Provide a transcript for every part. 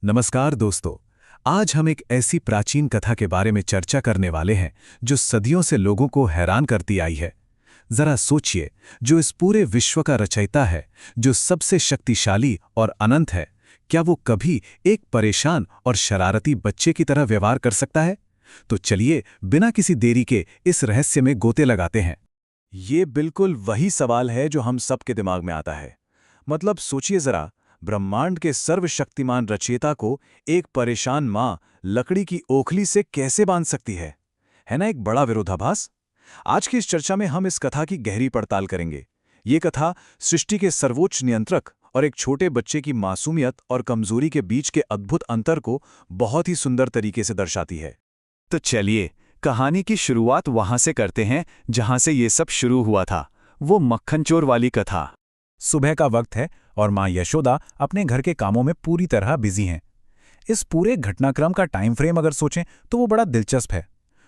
नमस्कार दोस्तों। आज हम एक ऐसी प्राचीन कथा के बारे में चर्चा करने वाले हैं जो सदियों से लोगों को हैरान करती आई है। जरा सोचिए, जो इस पूरे विश्व का रचयिता है, जो सबसे शक्तिशाली और अनंत है, क्या वो कभी एक परेशान और शरारती बच्चे की तरह व्यवहार कर सकता है? तो चलिए बिना किसी देरी के इस रहस्य में गोते लगाते हैं। ये बिल्कुल वही सवाल है जो हम सबके दिमाग में आता है। मतलब सोचिए जरा, ब्रह्मांड के सर्वशक्तिमान रचयिता को एक परेशान माँ लकड़ी की ओखली से कैसे बांध सकती है ना एक बड़ा विरोधाभास। आज की इस चर्चा में हम इस कथा की गहरी पड़ताल करेंगे। ये कथा सृष्टि के सर्वोच्च नियंत्रक और एक छोटे बच्चे की मासूमियत और कमजोरी के बीच के अद्भुत अंतर को बहुत ही सुंदर तरीके से दर्शाती है। तो चलिए कहानी की शुरुआत वहां से करते हैं जहां से ये सब शुरू हुआ था, वो मक्खन चोर वाली कथा। सुबह का वक्त है और माँ यशोदा अपने घर के कामों में पूरी तरह बिजी हैं। इस पूरे घटनाक्रम का टाइम फ्रेम अगर सोचें तो वो बड़ा दिलचस्प है।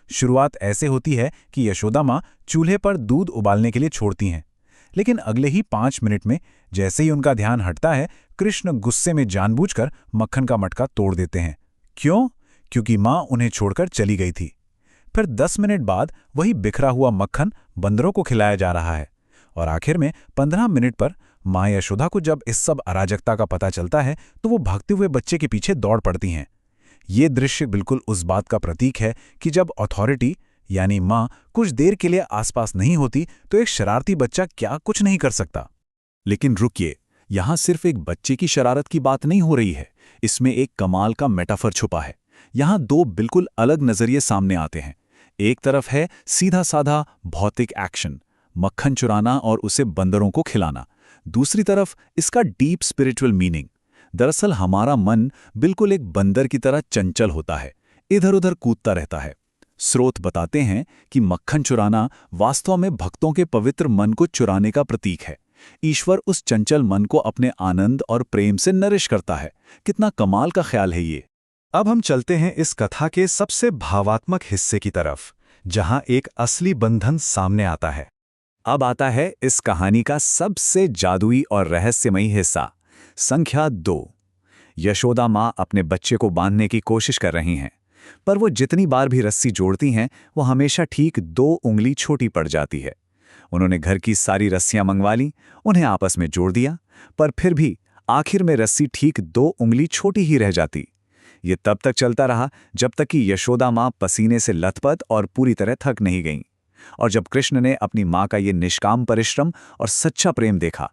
शुरुआत ऐसे होती है कि यशोदा माँ चूल्हे पर दूध उबालने के लिए छोड़ती हैं, लेकिन अगले ही 5 मिनट में जैसे ही उनका ध्यान हटता है, कृष्ण गुस्से में जानबूझकर मक्खन का मटका तोड़ देते हैं। क्यों? क्योंकि माँ उन्हें छोड़कर चली गई थी। फिर 10 मिनट बाद वही बिखरा हुआ मक्खन बंदरों को खिलाया जा रहा है, और आखिर में 15 मिनट पर माँ यशोदा को जब इस सब अराजकता का पता चलता है तो वो भागते हुए बच्चे के पीछे दौड़ पड़ती हैं। ये दृश्य बिल्कुल उस बात का प्रतीक है कि जब अथॉरिटी यानी माँ कुछ देर के लिए आसपास नहीं होती तो एक शरारती बच्चा क्या कुछ नहीं कर सकता। लेकिन रुकिए, यहां सिर्फ एक बच्चे की शरारत की बात नहीं हो रही है, इसमें एक कमाल का मेटाफर छुपा है। यहां दो बिल्कुल अलग नजरिए सामने आते हैं। एक तरफ है सीधा साधा भौतिक एक्शन, मक्खन चुराना और उसे बंदरों को खिलाना। दूसरी तरफ इसका डीप स्पिरिचुअल मीनिंग। दरअसल हमारा मन बिल्कुल एक बंदर की तरह चंचल होता है, इधर उधर कूदता रहता है। स्रोत बताते हैं कि मक्खन चुराना वास्तव में भक्तों के पवित्र मन को चुराने का प्रतीक है। ईश्वर उस चंचल मन को अपने आनंद और प्रेम से नरिश करता है। कितना कमाल का ख्याल है ये। अब हम चलते हैं इस कथा के सबसे भावात्मक हिस्से की तरफ, जहां एक असली बंधन सामने आता है। अब आता है इस कहानी का सबसे जादुई और रहस्यमयी हिस्सा, संख्या 2। यशोदा माँ अपने बच्चे को बांधने की कोशिश कर रही हैं, पर वो जितनी बार भी रस्सी जोड़ती हैं वो हमेशा ठीक 2 उंगली छोटी पड़ जाती है। उन्होंने घर की सारी रस्सियां मंगवा ली, उन्हें आपस में जोड़ दिया, पर फिर भी आखिर में रस्सी ठीक 2 उंगली छोटी ही रह जाती। ये तब तक चलता रहा जब तक कि यशोदा माँ पसीने से लथपथ और पूरी तरह थक नहीं गईं। और जब कृष्ण ने अपनी माँ का ये निष्काम परिश्रम और सच्चा प्रेम देखा,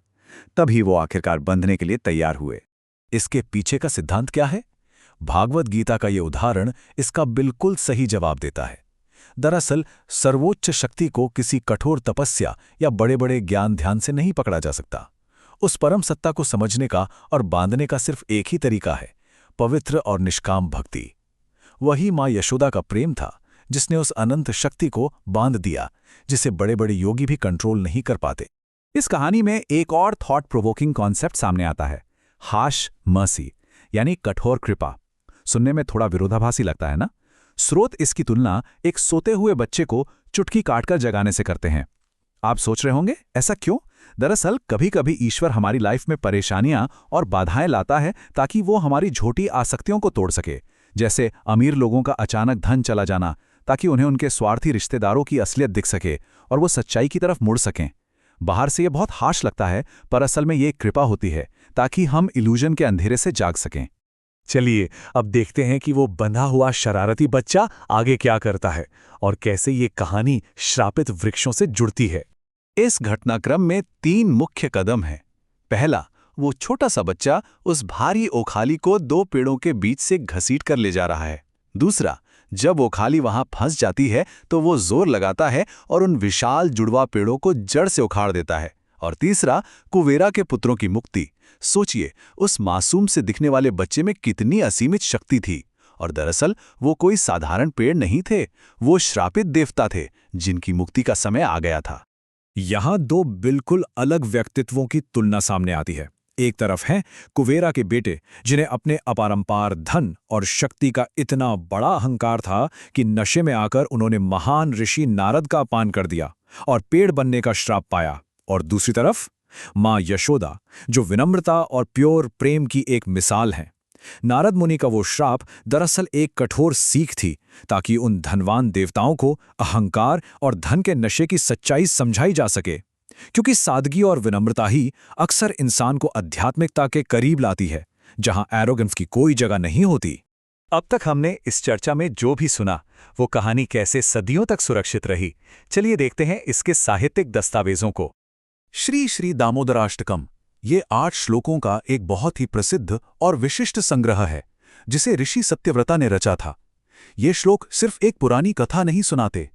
तभी वो आखिरकार बंधने के लिए तैयार हुए। इसके पीछे का सिद्धांत क्या है? भागवत गीता का ये उदाहरण इसका बिल्कुल सही जवाब देता है। दरअसल सर्वोच्च शक्ति को किसी कठोर तपस्या या बड़े बड़े ज्ञान ध्यान से नहीं पकड़ा जा सकता। उस परम सत्ता को समझने का और बांधने का सिर्फ एक ही तरीका है, पवित्र और निष्काम भक्ति। वही माँ यशोदा का प्रेम था जिसने उस अनंत शक्ति को बांध दिया, जिसे बड़े बड़े योगी भी कंट्रोल नहीं कर पाते। इस कहानी में एक और थॉट प्रोवोकिंग कॉन्सेप्ट सामने आता है, हार्श मर्सी, यानी कठोर कृपा। सुनने में थोड़ा विरोधाभासी लगता है ना? स्रोत इसकी तुलना एक सोते हुए बच्चे को चुटकी काटकर जगाने से करते हैं। आप सोच रहे होंगे ऐसा क्यों? दरअसल कभी कभी ईश्वर हमारी लाइफ में परेशानियां और बाधाएं लाता है ताकि वो हमारी झूठी आसक्तियों को तोड़ सके। जैसे अमीर लोगों का अचानक धन चला जाना, ताकि उन्हें उनके स्वार्थी रिश्तेदारों की असलियत दिख सके और वो सच्चाई की तरफ मुड़ सकें। बाहर से ये बहुत हार्श लगता है, पर असल में ये कृपा होती है ताकि हम इल्यूजन के अंधेरे से जाग सकें। चलिए अब देखते हैं कि वो बंधा हुआ शरारती बच्चा आगे क्या करता है और कैसे ये कहानी श्रापित वृक्षों से जुड़ती है। इस घटनाक्रम में 3 मुख्य कदम हैं। पहला, वो छोटा सा बच्चा उस भारी ओखाली को 2 पेड़ों के बीच से घसीट कर ले जा रहा है। दूसरा, जब ओखाली वहां फंस जाती है तो वो जोर लगाता है और उन विशाल जुड़वा पेड़ों को जड़ से उखाड़ देता है। और तीसरा, कुबेरा के पुत्रों की मुक्ति। सोचिए, उस मासूम से दिखने वाले बच्चे में कितनी असीमित शक्ति थी। और दरअसल वो कोई साधारण पेड़ नहीं थे, वो श्रापित देवता थे जिनकी मुक्ति का समय आ गया था। यहां 2 बिल्कुल अलग व्यक्तित्वों की तुलना सामने आती है। एक तरफ हैं कुबेरा के बेटे, जिन्हें अपने अपरंपार धन और शक्ति का इतना बड़ा अहंकार था कि नशे में आकर उन्होंने महान ऋषि नारद का अपमान कर दिया और पेड़ बनने का श्राप पाया। और दूसरी तरफ माँ यशोदा, जो विनम्रता और प्योर प्रेम की एक मिसाल हैं। नारद मुनि का वो श्राप दरअसल एक कठोर सीख थी, ताकि उन धनवान देवताओं को अहंकार और धन के नशे की सच्चाई समझाई जा सके। क्योंकि सादगी और विनम्रता ही अक्सर इंसान को आध्यात्मिकता के करीब लाती है, जहां एरोगेंस की कोई जगह नहीं होती। अब तक हमने इस चर्चा में जो भी सुना, वो कहानी कैसे सदियों तक सुरक्षित रही, चलिए देखते हैं इसके साहित्यिक दस्तावेजों को। श्री श्री दामोदराष्टकम ये 8 श्लोकों का एक बहुत ही प्रसिद्ध और विशिष्ट संग्रह है, जिसे ऋषि सत्यव्रता ने रचा था। ये श्लोक सिर्फ एक पुरानी कथा नहीं सुनाते,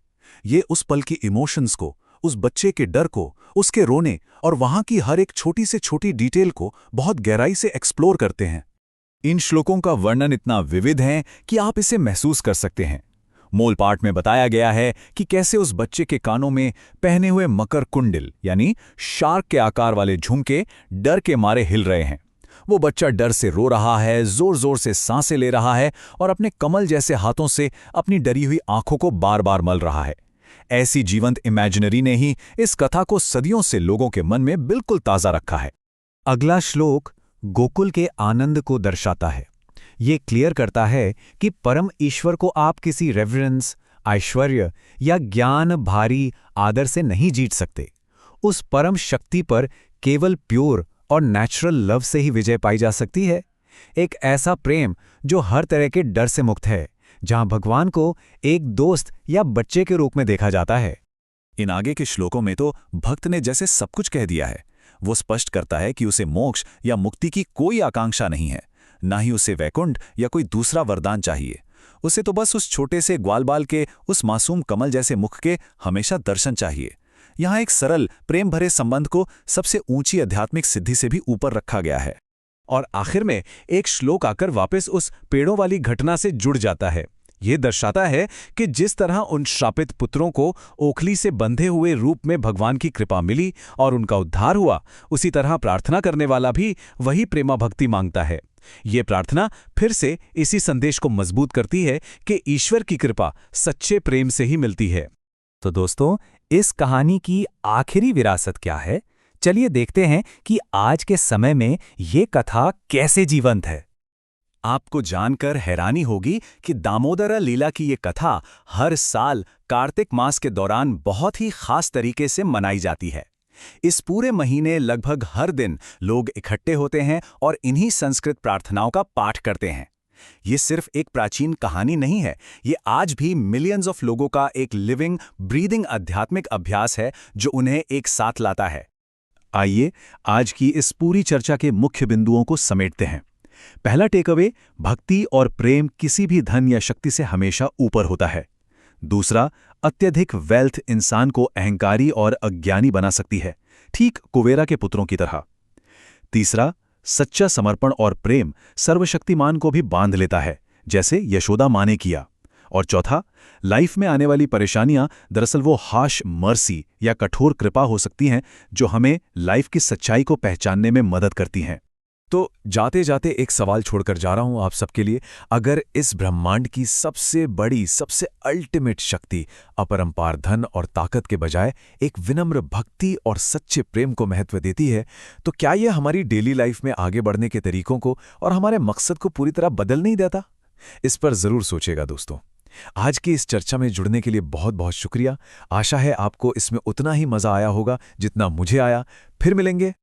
ये उस पल की इमोशंस को, उस बच्चे के डर को, उसके रोने और वहां की हर एक छोटी से छोटी डिटेल को बहुत गहराई से एक्सप्लोर करते हैं। इन श्लोकों का वर्णन इतना विविध है कि आप इसे महसूस कर सकते हैं। मूल पाठ में बताया गया है कि कैसे उस बच्चे के कानों में पहने हुए मकर कुंडल यानी शार्क के आकार वाले झुमके डर के मारे हिल रहे हैं। वो बच्चा डर से रो रहा है, जोर जोर से सांसें ले रहा है और अपने कमल जैसे हाथों से अपनी डरी हुई आंखों को बार बार मल रहा है। ऐसी जीवंत इमेजिनरी ने ही इस कथा को सदियों से लोगों के मन में बिल्कुल ताज़ा रखा है। अगला श्लोक गोकुल के आनंद को दर्शाता है। ये क्लियर करता है कि परम ईश्वर को आप किसी रेवरेंस, ऐश्वर्य या ज्ञान भारी आदर से नहीं जीत सकते। उस परम शक्ति पर केवल प्योर और नेचुरल लव से ही विजय पाई जा सकती है। एक ऐसा प्रेम जो हर तरह के डर से मुक्त है, जहां भगवान को एक दोस्त या बच्चे के रूप में देखा जाता है। इन आगे के श्लोकों में तो भक्त ने जैसे सब कुछ कह दिया है। वो स्पष्ट करता है कि उसे मोक्ष या मुक्ति की कोई आकांक्षा नहीं है, ना ही उसे वैकुंठ या कोई दूसरा वरदान चाहिए। उसे तो बस उस छोटे से ग्वालबाल के, उस मासूम कमल जैसे मुख के हमेशा दर्शन चाहिए। यहाँ एक सरल प्रेम भरे संबंध को सबसे ऊंची आध्यात्मिक सिद्धि से भी ऊपर रखा गया है। और आखिर में एक श्लोक आकर वापस उस पेड़ों वाली घटना से जुड़ जाता है। ये दर्शाता है कि जिस तरह उन श्रापित पुत्रों को ओखली से बंधे हुए रूप में भगवान की कृपा मिली और उनका उद्धार हुआ, उसी तरह प्रार्थना करने वाला भी वही प्रेमा भक्ति मांगता है। ये प्रार्थना फिर से इसी संदेश को मजबूत करती है कि ईश्वर की कृपा सच्चे प्रेम से ही मिलती है। तो दोस्तों, इस कहानी की आखिरी विरासत क्या है? चलिए देखते हैं कि आज के समय में ये कथा कैसे जीवंत है। आपको जानकर हैरानी होगी कि दामोदरा लीला की ये कथा हर साल कार्तिक मास के दौरान बहुत ही खास तरीके से मनाई जाती है। इस पूरे महीने लगभग हर दिन लोग इकट्ठे होते हैं और इन्हीं संस्कृत प्रार्थनाओं का पाठ करते हैं। ये सिर्फ एक प्राचीन कहानी नहीं है, ये आज भी मिलियंस ऑफ लोगों का एक लिविंग ब्रीदिंग आध्यात्मिक अभ्यास है जो उन्हें एक साथ लाता है। आइए आज की इस पूरी चर्चा के मुख्य बिंदुओं को समेटते हैं। पहला टेकअवे, भक्ति और प्रेम किसी भी धन या शक्ति से हमेशा ऊपर होता है। दूसरा, अत्यधिक वेल्थ इंसान को अहंकारी और अज्ञानी बना सकती है, ठीक कुबेरा के पुत्रों की तरह। तीसरा, सच्चा समर्पण और प्रेम सर्वशक्तिमान को भी बांध लेता है, जैसे यशोदा माँ ने किया। और चौथा, लाइफ में आने वाली परेशानियां दरअसल वो हार्श मर्सी या कठोर कृपा हो सकती हैं जो हमें लाइफ की सच्चाई को पहचानने में मदद करती हैं। तो जाते जाते एक सवाल छोड़कर जा रहा हूं आप सबके लिए। अगर इस ब्रह्मांड की सबसे बड़ी, सबसे अल्टीमेट शक्ति अपरंपार धन और ताकत के बजाय एक विनम्र भक्ति और सच्चे प्रेम को महत्व देती है, तो क्या यह हमारी डेली लाइफ में आगे बढ़ने के तरीकों को और हमारे मकसद को पूरी तरह बदल नहीं देता? इस पर जरूर सोचेगा दोस्तों। आज की इस चर्चा में जुड़ने के लिए बहुत बहुत शुक्रिया। आशा है आपको इसमें उतना ही मजा आया होगा जितना मुझे आया। फिर मिलेंगे